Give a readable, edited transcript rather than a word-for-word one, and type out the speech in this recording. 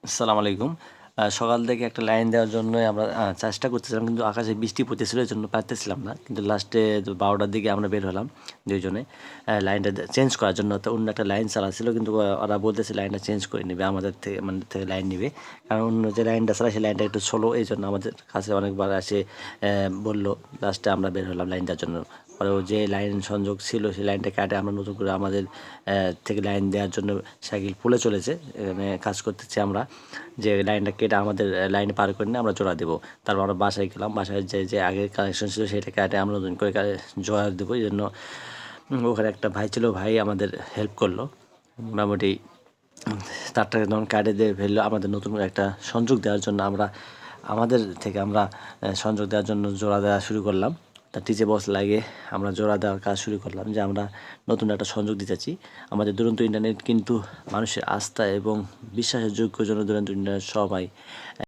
আসসালামু আলাইকুম। সকাল থেকে একটা লাইন দেওয়ার জন্যই আমরা চেষ্টা করতেছিলাম কিন্তু আকাশে বৃষ্টি পড়তেছিল এজন্য পারতেছিলাম না। কিন্তু লাস্টে ১২টার দিকে আমরা বের হলাম ২ জনে। লাইনটা চেঞ্জ করার জন্য। তো অন্য একটা লাইন চালাচ্ছিল কিন্তু ওরা বলতেছে লাইনটা চেঞ্জ করে নিবে। আমাদের থেকে মানে থেকে লাইন নিবে। কারণ অন্য যে লাইনটা চালায় সেই লাইনটা একটু স্লো এইজন্য আমাদের কাছে অনেকবার এসে বলল। লাস্টে আমরা বের হলাম লাইন দেওয়ার জন্য। পরে ও যে লাইন সংযোগ ছিল সেই লাইনটা কাটে আমরা নতুন করে আমাদের থেকে লাইন দেওয়ার জন্য সাইকেল পুলে চলেছে। এখানে কাজ করতেছি আমরা। যে লাইনটা কেটে আমাদের লাইনে পার করে নিয়ে আমরা জোড়া দেবো। তারপর আমরা বাসায় গেলাম। বাসায় যে আগের কানেকশন ছিল সেটা কেটে আমরা নতুন করে জোড়া দেবো। এই জন্য ওখানে একটা ভাই ছিল, ভাই আমাদের হেল্প করলো। মোটামুটি তারটাকে যখন কাটে দিয়ে ফেললো আমাদের নতুন করে একটা সংযোগ দেওয়ার জন্য আমাদের থেকে আমরা সংযোগ দেওয়ার জন্য জোড়া দেওয়া শুরু করলাম। তার টিচে বক্স লাগিয়ে আমরা জোড়া দেওয়ার কাজ শুরু করলাম যে আমরা নতুন একটা সংযোগ দিতে চাচ্ছি। আমাদের দুরন্ত ইন্টারনেট কিন্তু মানুষের আস্থা এবং বিশ্বাসের যোগ্য জন্য দুরন্ত ইন্টারনেট সবাই